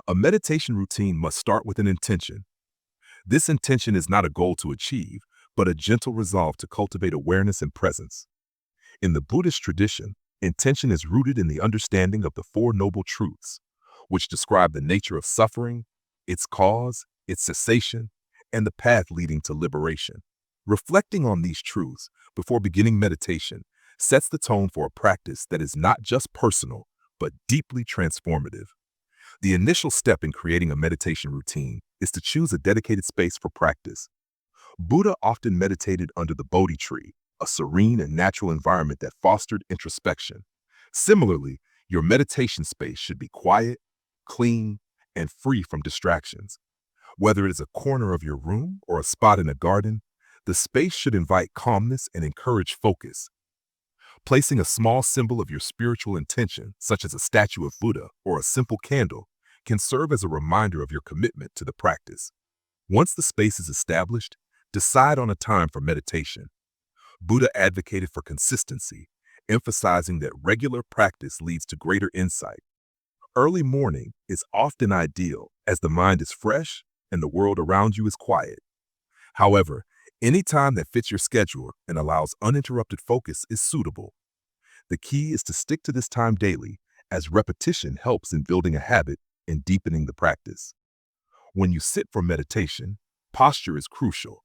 A meditation routine must start with an intention. This intention is not a goal to achieve, but a gentle resolve to cultivate awareness and presence. In the Buddhist tradition, intention is rooted in the understanding of the Four Noble Truths, which describe the nature of suffering, its cause, its cessation, and the path leading to liberation. Reflecting on these truths before beginning meditation sets the tone for a practice that is not just personal, but deeply transformative. The initial step in creating a meditation routine is to choose a dedicated space for practice. Buddha often meditated under the Bodhi tree, a serene and natural environment that fostered introspection. Similarly, your meditation space should be quiet, clean, and free from distractions. Whether it is a corner of your room or a spot in a garden, the space should invite calmness and encourage focus. Placing a small symbol of your spiritual intention, such as a statue of Buddha or a simple candle, can serve as a reminder of your commitment to the practice. Once the space is established, decide on a time for meditation. Buddha advocated for consistency, emphasizing that regular practice leads to greater insight. Early morning is often ideal as the mind is fresh and the world around you is quiet. However, any time that fits your schedule and allows uninterrupted focus is suitable. The key is to stick to this time daily, as repetition helps in building a habit and deepening the practice. When you sit for meditation, posture is crucial.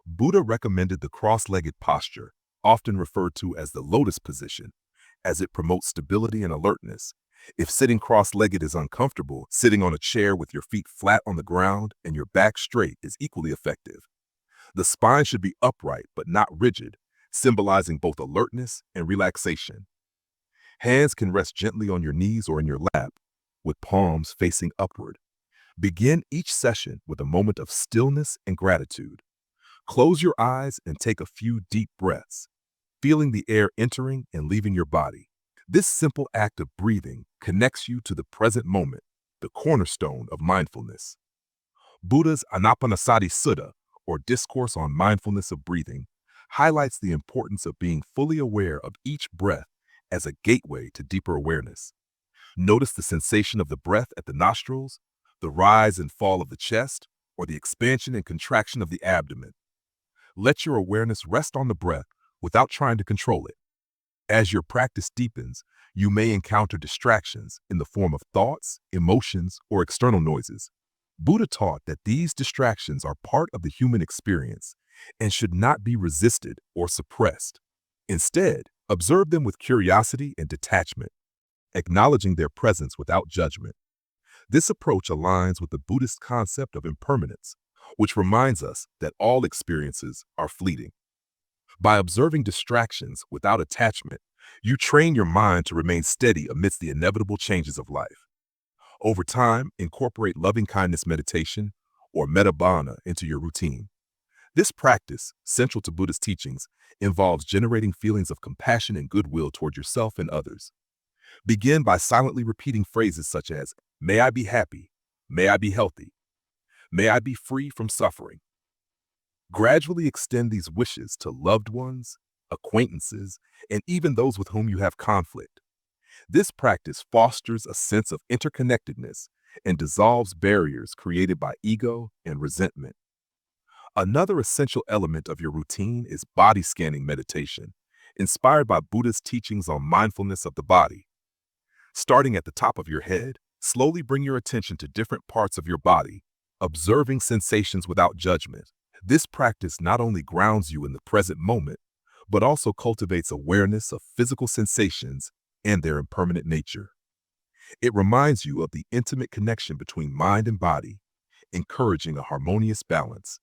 Buddha recommended the cross-legged posture, often referred to as the lotus position, as it promotes stability and alertness. If sitting cross-legged is uncomfortable, sitting on a chair with your feet flat on the ground and your back straight is equally effective. The spine should be upright but not rigid, symbolizing both alertness and relaxation. Hands can rest gently on your knees or in your lap, with palms facing upward. Begin each session with a moment of stillness and gratitude. Close your eyes and take a few deep breaths, feeling the air entering and leaving your body. This simple act of breathing connects you to the present moment, the cornerstone of mindfulness. Buddha's Anapanasati Sutta, or Discourse on Mindfulness of Breathing, highlights the importance of being fully aware of each breath as a gateway to deeper awareness. Notice the sensation of the breath at the nostrils, the rise and fall of the chest, or the expansion and contraction of the abdomen. Let your awareness rest on the breath without trying to control it. As your practice deepens, you may encounter distractions in the form of thoughts, emotions, or external noises. Buddha taught that these distractions are part of the human experience and should not be resisted or suppressed. Instead, observe them with curiosity and detachment, acknowledging their presence without judgment. This approach aligns with the Buddhist concept of impermanence, which reminds us that all experiences are fleeting. By observing distractions without attachment, you train your mind to remain steady amidst the inevitable changes of life. Over time, incorporate loving-kindness meditation, or Vipassana, into your routine. This practice, central to Buddhist teachings, involves generating feelings of compassion and goodwill toward yourself and others. Begin by silently repeating phrases such as, "May I be happy," "May I be healthy," "May I be free from suffering." Gradually extend these wishes to loved ones, acquaintances, and even those with whom you have conflict. This practice fosters a sense of interconnectedness and dissolves barriers created by ego and resentment. Another essential element of your routine is body scanning meditation, inspired by Buddha's teachings on mindfulness of the body. Starting at the top of your head, slowly bring your attention to different parts of your body, observing sensations without judgment. This practice not only grounds you in the present moment, but also cultivates awareness of physical sensations and their impermanent nature. It reminds you of the intimate connection between mind and body, encouraging a harmonious balance.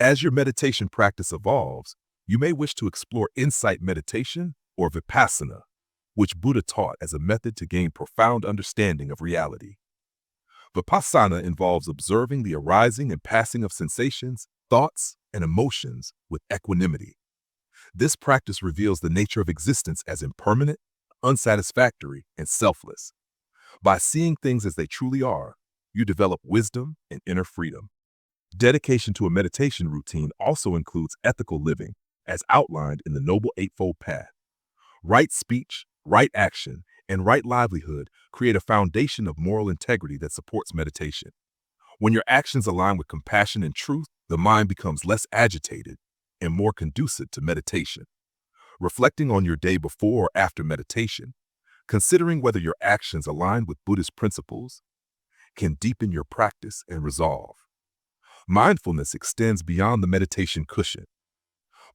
As your meditation practice evolves, you may wish to explore insight meditation or Vipassana, which Buddha taught as a method to gain profound understanding of reality. Vipassana involves observing the arising and passing of sensations, thoughts, and emotions with equanimity. This practice reveals the nature of existence as impermanent, unsatisfactory, and selfless. By seeing things as they truly are, you develop wisdom and inner freedom. Dedication to a meditation routine also includes ethical living, as outlined in the Noble Eightfold Path. Right speech, right action, and right livelihood create a foundation of moral integrity that supports meditation. When your actions align with compassion and truth, the mind becomes less agitated and more conducive to meditation. Reflecting on your day before or after meditation, considering whether your actions align with Buddhist principles, can deepen your practice and resolve. Mindfulness extends beyond the meditation cushion.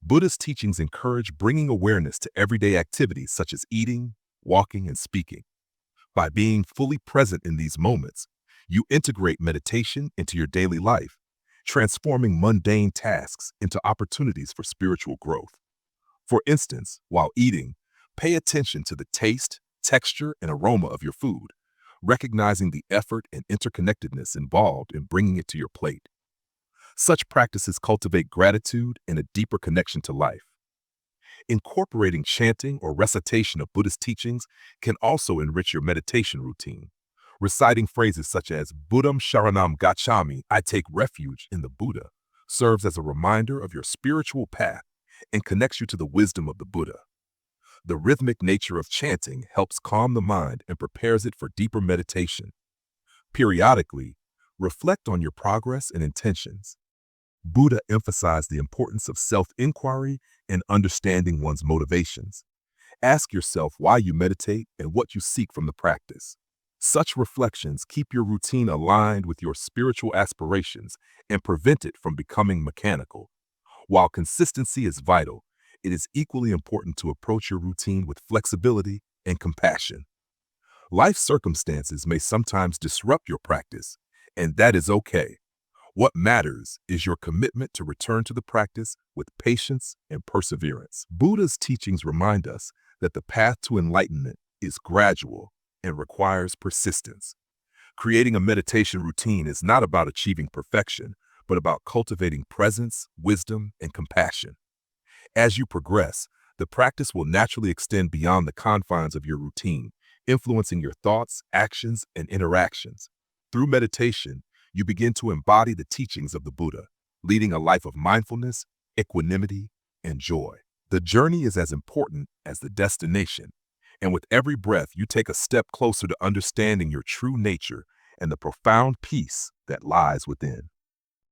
Buddhist teachings encourage bringing awareness to everyday activities such as eating, walking, and speaking. By being fully present in these moments, you integrate meditation into your daily life, transforming mundane tasks into opportunities for spiritual growth. For instance, while eating, pay attention to the taste, texture, and aroma of your food, recognizing the effort and interconnectedness involved in bringing it to your plate. Such practices cultivate gratitude and a deeper connection to life. Incorporating chanting or recitation of Buddhist teachings can also enrich your meditation routine. Reciting phrases such as Buddham Sharanam Gacchami, I take refuge in the Buddha, serves as a reminder of your spiritual path and connects you to the wisdom of the Buddha. The rhythmic nature of chanting helps calm the mind and prepares it for deeper meditation. Periodically, reflect on your progress and intentions. Buddha emphasized the importance of self-inquiry and understanding one's motivations. Ask yourself why you meditate and what you seek from the practice. Such reflections keep your routine aligned with your spiritual aspirations and prevent it from becoming mechanical. While consistency is vital, it is equally important to approach your routine with flexibility and compassion. Life circumstances may sometimes disrupt your practice, and that is okay. What matters is your commitment to return to the practice with patience and perseverance. Buddha's teachings remind us that the path to enlightenment is gradual and requires persistence. Creating a meditation routine is not about achieving perfection, but about cultivating presence, wisdom, and compassion. As you progress, the practice will naturally extend beyond the confines of your routine, influencing your thoughts, actions, and interactions. Through meditation, you begin to embody the teachings of the Buddha, leading a life of mindfulness, equanimity, and joy. The journey is as important as the destination, and with every breath, you take a step closer to understanding your true nature and the profound peace that lies within.